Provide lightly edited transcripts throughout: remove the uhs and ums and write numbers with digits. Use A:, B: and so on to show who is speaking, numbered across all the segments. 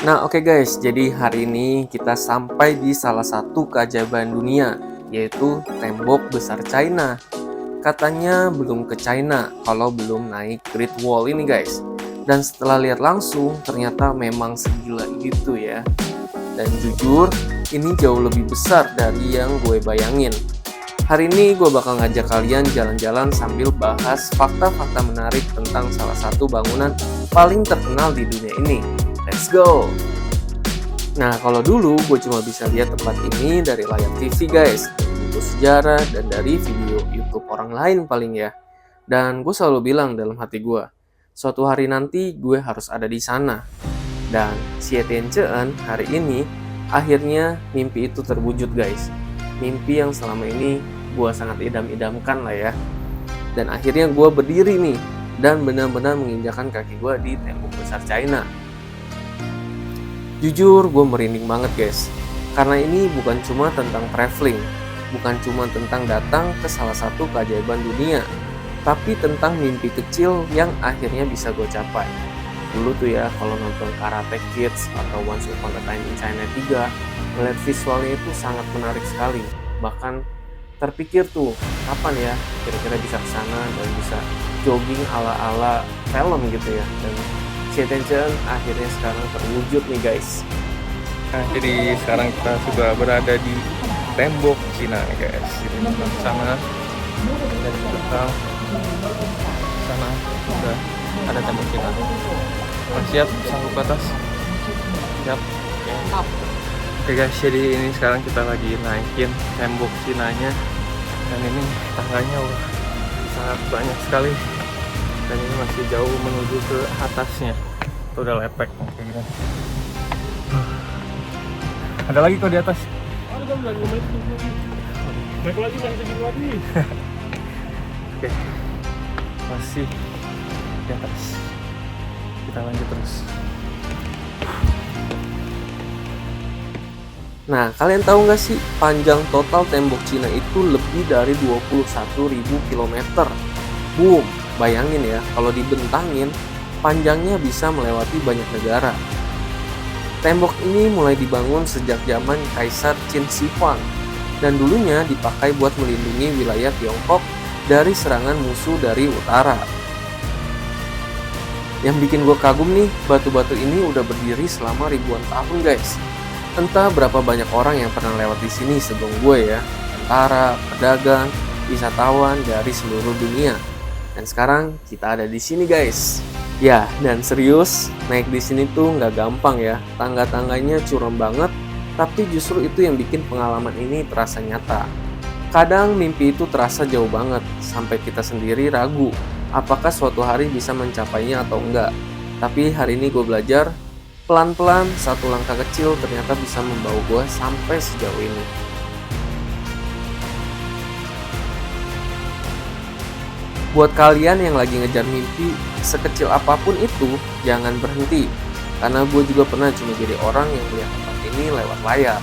A: Nah, oke guys, jadi hari ini kita sampai di salah satu keajaiban dunia, yaitu tembok besar China. Katanya belum ke China kalau belum naik Great Wall ini guys. Dan setelah lihat langsung, ternyata memang segila itu ya. Dan jujur, ini jauh lebih besar dari yang gue bayangin. Hari ini gue bakal ngajak kalian jalan-jalan sambil bahas fakta-fakta menarik tentang salah satu bangunan paling terkenal di dunia ini. Let's go! Nah, kalau dulu gue cuma bisa lihat tempat ini dari layar TV guys, buku sejarah, dan dari video YouTube orang lain paling ya. Dan gue selalu bilang dalam hati gue, suatu hari nanti gue harus ada di sana. Dan Xie Tianzhen hari ini, akhirnya mimpi itu terwujud guys. Mimpi yang selama ini gue sangat idam-idamkan lah ya. Dan akhirnya gue berdiri nih, dan benar-benar menginjakan kaki gue di tembok besar China. Jujur, gue merinding banget guys, karena ini bukan cuma tentang traveling, bukan cuma tentang datang ke salah satu keajaiban dunia, tapi tentang mimpi kecil yang akhirnya bisa gue capai. Dulu tuh ya, kalau nonton Karate Kids atau Once Upon a Time in China 3, ngeliat visualnya itu sangat menarik sekali. Bahkan terpikir tuh, kapan ya kira-kira bisa kesana dan bisa jogging ala-ala film gitu ya. Dan Xie Tianzhen akhirnya sekarang terwujud nih guys.
B: Nah, jadi sekarang kita sudah berada di tembok Cina nih guys. Jadi sebelah sana dari belakang sana sudah ada tembok Cina. Siap, sanggup ke atas. Siap. Oke guys, jadi ini sekarang kita lagi naikin tembok Cinanya. Dan ini tangganya udah sangat banyak sekali. Dan ini masih jauh menuju ke atasnya. Itu udah lepek kayak gini. Ada lagi kok di atas.
C: Naik lagi, masih segini lagi.
B: Oke, masih di atas. Kita lanjut terus.
A: Nah, kalian tahu nggak sih panjang total tembok Cina itu lebih dari 21.000 km. Boom, bayangin ya, kalau dibentangin, panjangnya bisa melewati banyak negara. Tembok ini mulai dibangun sejak zaman Kaisar Qin Shi Huang dan dulunya dipakai buat melindungi wilayah Tiongkok dari serangan musuh dari utara. Yang bikin gue kagum nih, batu-batu ini udah berdiri selama ribuan tahun guys. Entah berapa banyak orang yang pernah lewat di sini sebelum gue ya, tentara, pedagang, wisatawan dari seluruh dunia. Dan sekarang kita ada di sini guys. Ya, dan serius, naik di sini tuh nggak gampang ya. Tangga-tangganya curam banget, tapi justru itu yang bikin pengalaman ini terasa nyata. Kadang mimpi itu terasa jauh banget, sampai kita sendiri ragu apakah suatu hari bisa mencapainya atau enggak. Tapi hari ini gue belajar, pelan-pelan satu langkah kecil ternyata bisa membawa gue sampai sejauh ini. Buat kalian yang lagi ngejar mimpi, sekecil apapun itu, jangan berhenti. Karena gue juga pernah cuma jadi orang yang melihat tempat ini lewat layar.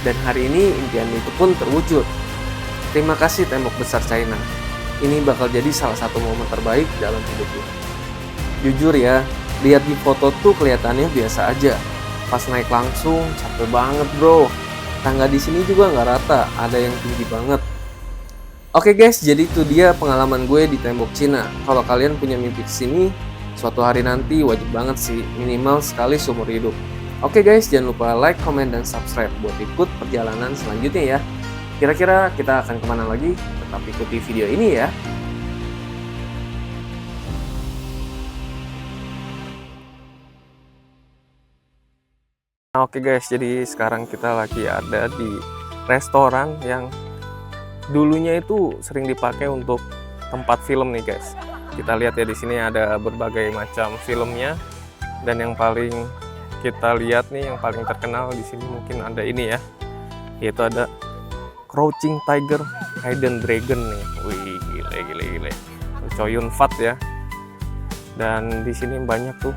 A: Dan hari ini impian itu pun terwujud. Terima kasih tembok besar China. Ini bakal jadi salah satu momen terbaik dalam hidup gue. Jujur ya, lihat di foto tuh kelihatannya biasa aja. Pas naik langsung, capek banget bro. Tangga di sini juga nggak rata, ada yang tinggi banget. Oke guys, jadi itu dia pengalaman gue di tembok Cina. Kalau kalian punya mimpi kesini, suatu hari nanti wajib banget sih, minimal sekali seumur hidup. Oke guys, jangan lupa like, comment, dan subscribe buat ikut perjalanan selanjutnya ya. Kira-kira kita akan kemana lagi? Tetap ikuti video ini ya.
B: Nah, oke guys, jadi sekarang kita lagi ada di restoran yang dulunya itu sering dipakai untuk tempat film nih guys. Kita lihat ya, di sini ada berbagai macam filmnya, dan yang paling kita lihat nih, yang paling terkenal di sini mungkin ada ini ya, yaitu ada Crouching Tiger, Hidden Dragon nih. Wih, gile. Chow Yun Fat ya. Dan di sini banyak tuh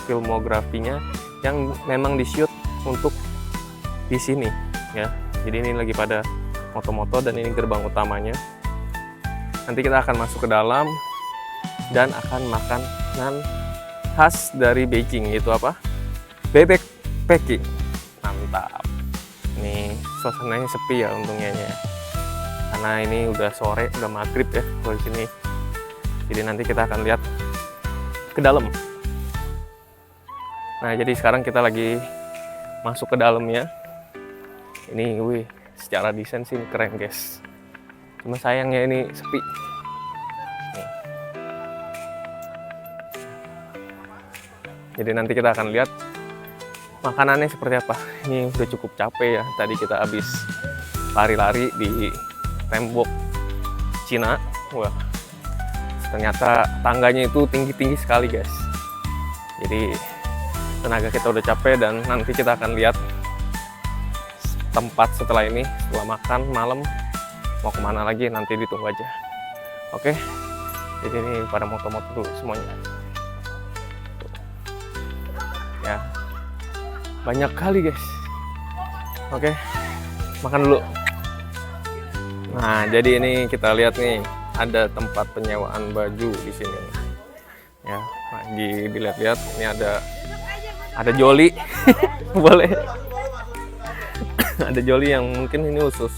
B: filmografinya yang memang di-shoot untuk di sini ya. Jadi ini lagi pada moto-moto, dan ini gerbang utamanya. Nanti kita akan masuk ke dalam dan akan makanan khas dari Beijing, yaitu apa? bebek packing. Mantap. Ini suasananya sepi ya untungnya ya. Karena ini udah sore, udah maghrib ya kalau di sini. Jadi nanti kita akan lihat ke dalam. Nah, jadi sekarang kita lagi masuk ke dalamnya. Ini, wih, secara desain sih keren guys. Cuma sayangnya ini sepi. Nih. Jadi nanti kita akan lihat makanannya seperti apa. Ini udah cukup capek ya. Tadi kita habis lari-lari di tembok Cina. Wah, ternyata tangganya itu tinggi-tinggi sekali guys. Jadi tenaga kita udah capek dan nanti kita akan lihat tempat setelah ini, setelah makan malam mau kemana lagi nanti ditunggu aja. Oke, jadi ini pada moto-moto dulu semuanya ya, banyak kali guys. Oke, makan dulu. Nah, jadi ini kita lihat nih, ada tempat penyewaan baju di sini ya, lagi dilihat-lihat. Ini ada joli boleh. Ada joli yang mungkin ini khusus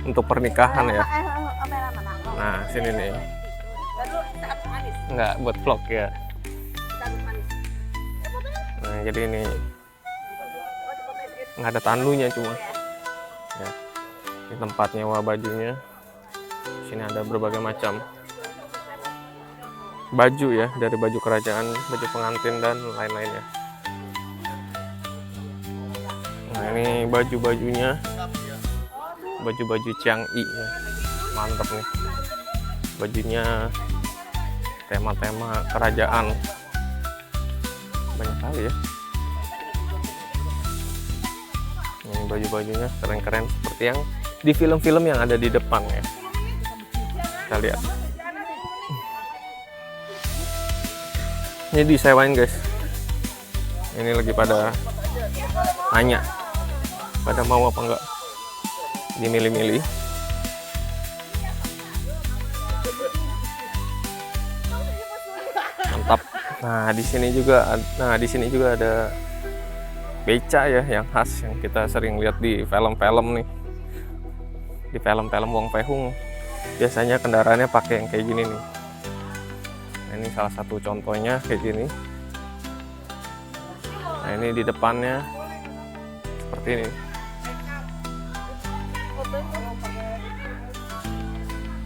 B: untuk pernikahan ya. Nah, sini nih. Enggak buat vlog ya. Nah, jadi ini nggak ada tandunya cuma. Ya. Ini tempat nyewa bajunya. Sini ada berbagai macam baju ya, dari baju kerajaan, baju pengantin dan lain-lainnya. Nah, ini baju-bajunya, baju-baju Chiang-i ya. Mantap nih, bajunya tema-tema kerajaan, banyak kali ya. Ini baju-bajunya keren-keren seperti yang di film-film yang ada di depan ya. Kita lihat. Ini disewain guys. Ini lagi pada nanya, pada mau apa enggak, dimilih-milih. Mantap. Nah, di sini juga ada beca ya, yang khas yang kita sering lihat di film-film nih. Di film-film Wong Fei-hung biasanya kendaraannya pakai yang kayak gini nih. Nah, ini salah satu contohnya kayak gini. Nah, ini di depannya seperti ini.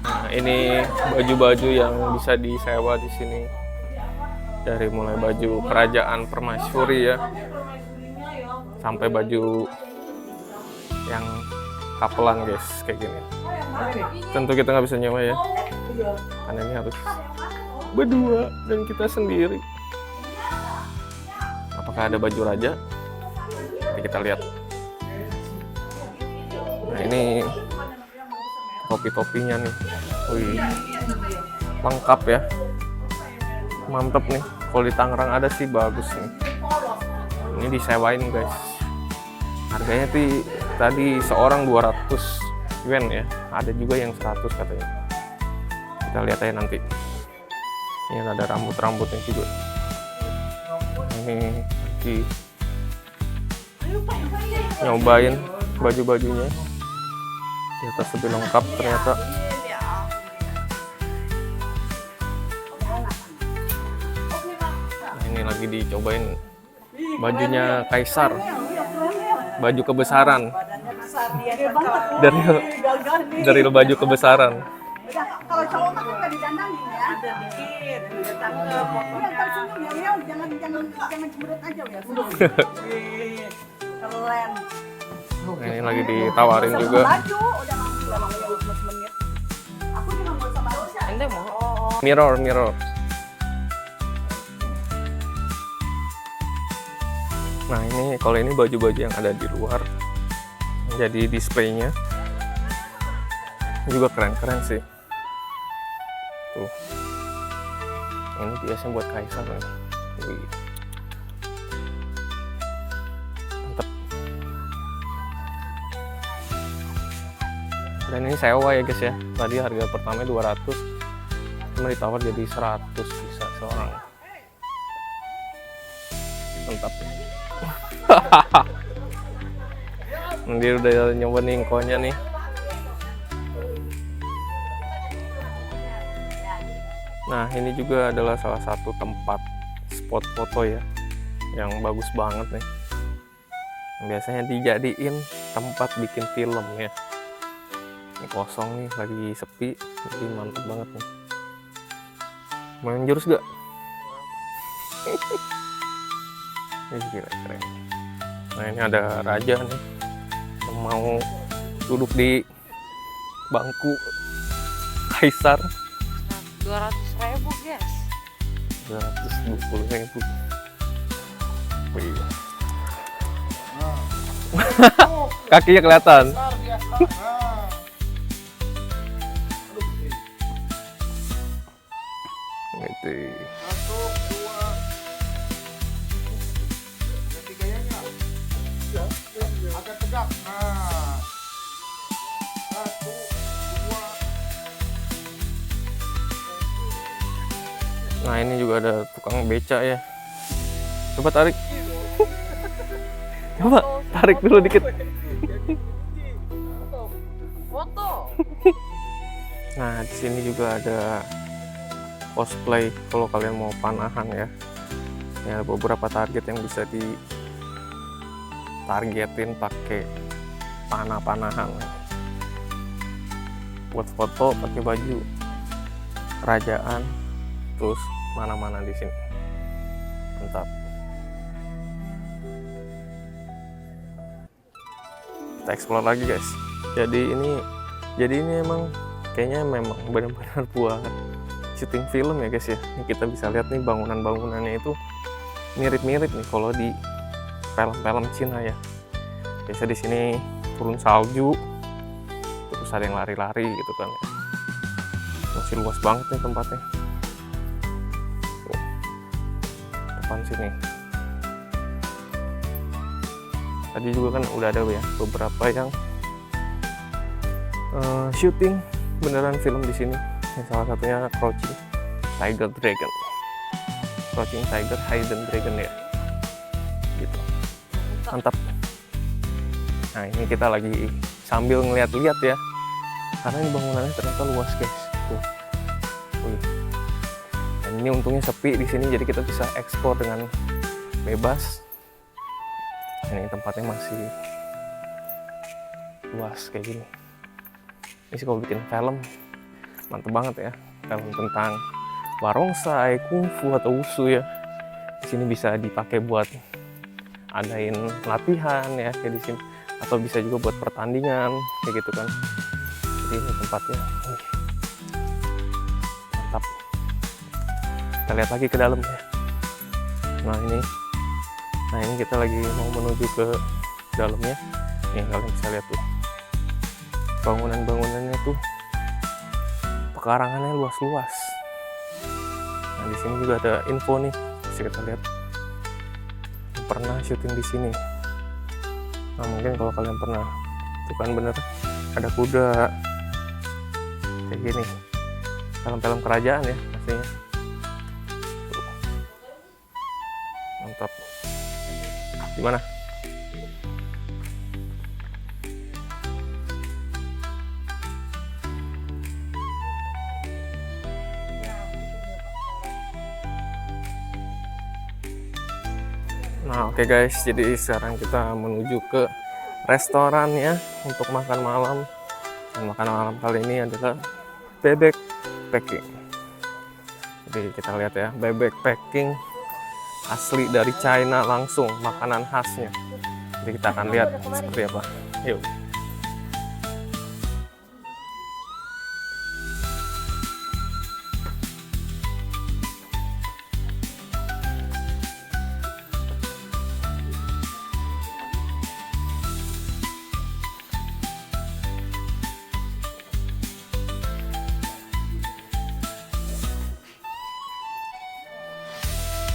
B: Nah, ini baju-baju yang bisa disewa di sini. Dari mulai baju kerajaan permaisuri ya, sampai baju yang kapelan guys, kayak gini. Tentu kita nggak bisa nyewa ya, karena ini harus berdua dan kita sendiri. Apakah ada baju raja? Nanti kita lihat. Nah, ini topi-topinya nih, wih, lengkap ya, mantep nih. Kalau di Tangerang ada sih bagus nih. Ini disewain guys. Harganya tadi seorang 200 yuan ya. Ada juga yang 100 katanya. Kita lihat aja nanti. Ini ada rambut-rambutnya juga. Ini lagi nyobain baju-bajunya. Di atas lebih lengkap ternyata. Nah, ini lagi dicobain bajunya kaisar. Baju kebesaran. Dari baju kebesaran.
D: Kalau cowok mah nggak didandanin ya. Ada dikit, cakep pokoknya. Ya, jangan cemberut aja ya. Keren.
B: Ini lagi ditawarin juga.
D: Baju udah mau menit. Aku juga mau sama baju.
B: Ente mau? Mirror. Nah, ini kalau ini baju-baju yang ada di luar. Jadi displaynya juga keren-keren sih. Tuh. Ini biasanya buat kaisar nih. Wih. Mantep. Dan ini sewa ya guys ya. Tadi harga pertama 200, cuma ditawar jadi 100 bisa seorang. Mantap. Dia udah nyoba ningkonya nih. Nah, ini juga adalah salah satu tempat spot foto ya, yang bagus banget nih. Biasanya dijadiin tempat bikin film ya. Ini kosong nih, lagi sepi, jadi mantap banget nih. Main jurus gak? Ini gila keren. Nah, ini ada raja nih yang mau duduk di bangku kaisar.
E: 200.000 guys.
B: 220.000. Wih. Kakinya kelihatan. Gitu.
C: Agak tegak. Nah. 1, 2.
B: Nah, ini juga ada tukang beca ya. Coba tarik. Coba tarik dulu dikit.
E: Foto.
B: Nah, di sini juga ada cosplay kalau kalian mau panahan ya. Ya, ada beberapa target yang bisa ditargetin pakai panah-panahan. Buat foto pakai baju kerajaan, terus mana-mana di sini. Mantap. Kita explore lagi guys. Jadi ini emang kayaknya memang benar-benar buat syuting film ya guys ya. Ini kita bisa lihat nih bangunan-bangunannya itu mirip-mirip nih kalau di film-film Cina ya. Biasa di sini turun salju, terus ada yang lari-lari gitu kan ya. Masih luas banget nih tempatnya. Tuh, depan sini. Tadi juga kan udah ada ya beberapa yang syuting beneran film di sini. Salah satunya Crouching Tiger Dragon. Crouching Tiger Hidden Dragon ya. Gitu. Mantap. Nah, ini kita lagi sambil ngeliat-liat ya. Karena ini bangunannya ternyata luas, guys. Tuh. Wih. Dan ini untungnya sepi di sini jadi kita bisa eksplor dengan bebas. Ini tempatnya masih luas kayak gini. Ini sih kalau bikin film mantep banget ya, film tentang barongsai, kungfu atau wushu ya. Di sini bisa dipakai buat adain latihan ya kayak di sini, atau bisa juga buat pertandingan kayak gitu kan. Jadi ini tempatnya mantap. Kita lihat lagi ke dalam ya. Nah ini kita lagi mau menuju ke dalamnya. Nih kalian bisa lihat tuh bangunan-bangunannya tuh pekarangannya luas-luas. Nah, di sini juga ada info nih, bisa kita lihat. Pernah syuting di sini. Nah, mungkin kalau kalian pernah, itu kan bener ada kuda kayak gini. Film-film kerajaan ya pastinya. Tuh. Mantap. Gimana? Nah, oke guys, jadi sekarang kita menuju ke restoran ya untuk makan malam. Dan makan malam kali ini adalah bebek packing. Jadi kita lihat ya, bebek packing asli dari China langsung, makanan khasnya. Jadi kita akan lihat seperti apa. Yuk.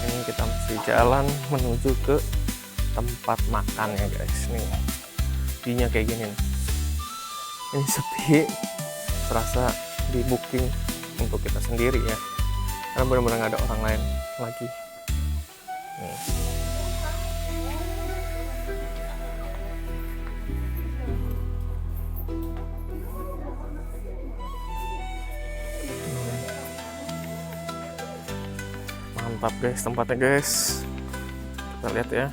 B: Ini kita masih jalan menuju ke tempat makan ya guys. Nih view-nya kayak gini nih. Ini sepi, terasa di booking untuk kita sendiri ya, karena benar-benar nggak ada orang lain lagi. Nih Mantap guys tempatnya guys. Kita lihat ya.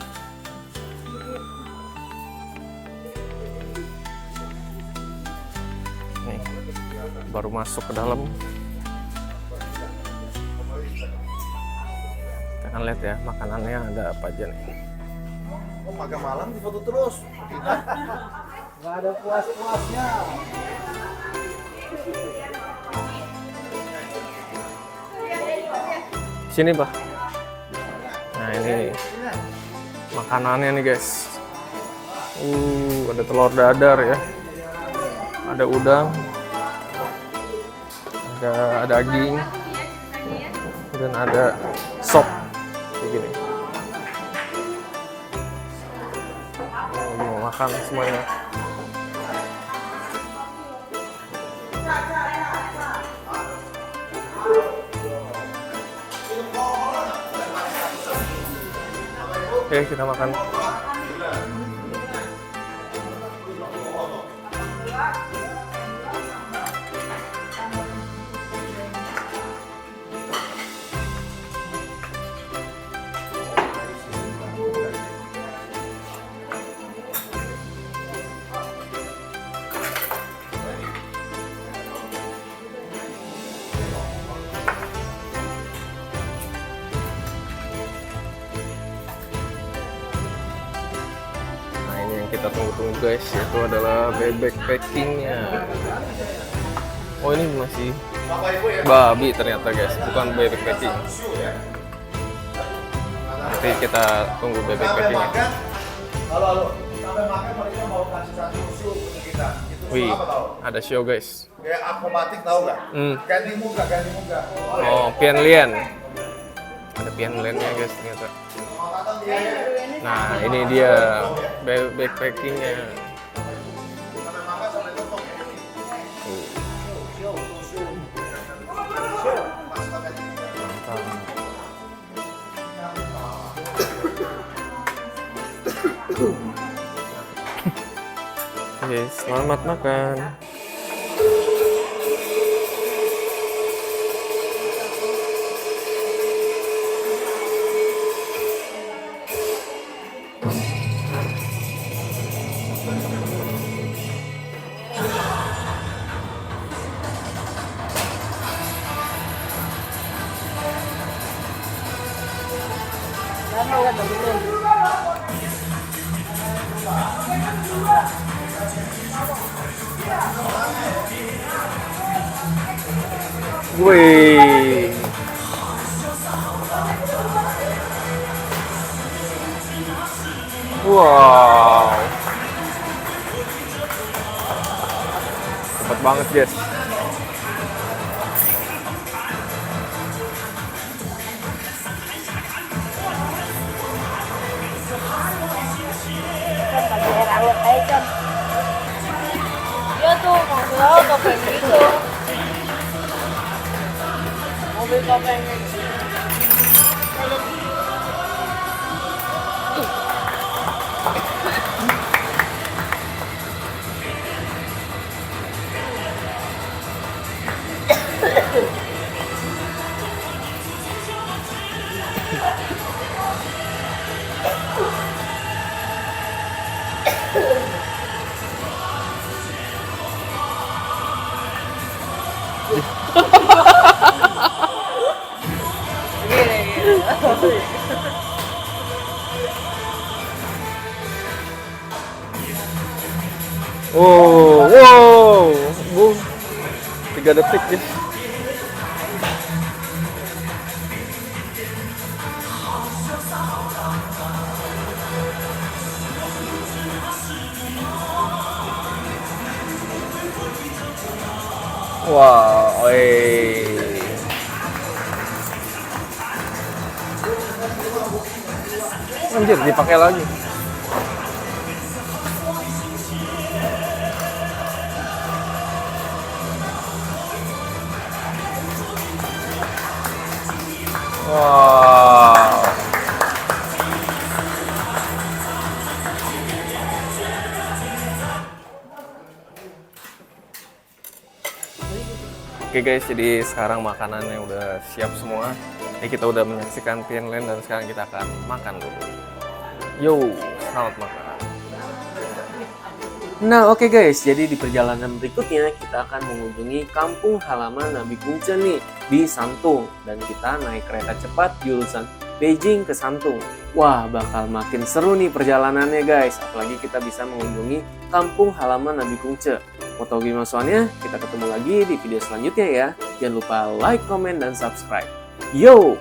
B: Nih, baru masuk ke dalam. Kita akan lihat ya makanannya ada apa aja nih.
C: Oh, magang malam di foto terus. Nggak ada puas-puasnya.
B: Sini Pak. Nah ini makanannya nih guys. Ada telur dadar ya. Ada udang. Ada daging. Dan ada sop kayak gini. Mau makan semuanya. Oke, kita makan. Kita tunggu-tunggu guys, itu adalah bebek packingnya. Oh ini masih babi ternyata guys, bukan bebek packing. Nanti kita tunggu bebek packingnya.
C: Halo. Sampai makan mereka mau kasih satu show ke kita. Itu show
B: Wih,
C: apa tahu?
B: ada show guys.
C: Kayak akrobatik tahu nggak? Ganti muka.
B: Oh, Pian Lian. Ada Pian Liannya guys ternyata. Nah ini dia backpackingnya. Oke, selamat makan. Wih. Wow. Cepet banget guys.
E: Iya tuh mobil lo topeng gitu. Mobil topengnya gitu.
B: Wow, 3 detik ya. Wow, anjir dipakai lagi. Wow. Oke guys, jadi sekarang makanannya udah siap semua. Jadi kita udah menyaksikan Tianlen dan sekarang kita akan makan dulu. Yo, selamat makan.
A: Nah oke guys, jadi di perjalanan berikutnya kita akan mengunjungi kampung halaman Nabi Kungce nih di Santung. Dan kita naik kereta cepat jurusan Beijing ke Santung. Wah bakal makin seru nih perjalanannya guys, apalagi kita bisa mengunjungi kampung halaman Nabi Kungce. Mau tahu gimana soalnya? Kita ketemu lagi di video selanjutnya ya. Jangan lupa like, comment, dan subscribe. Yo!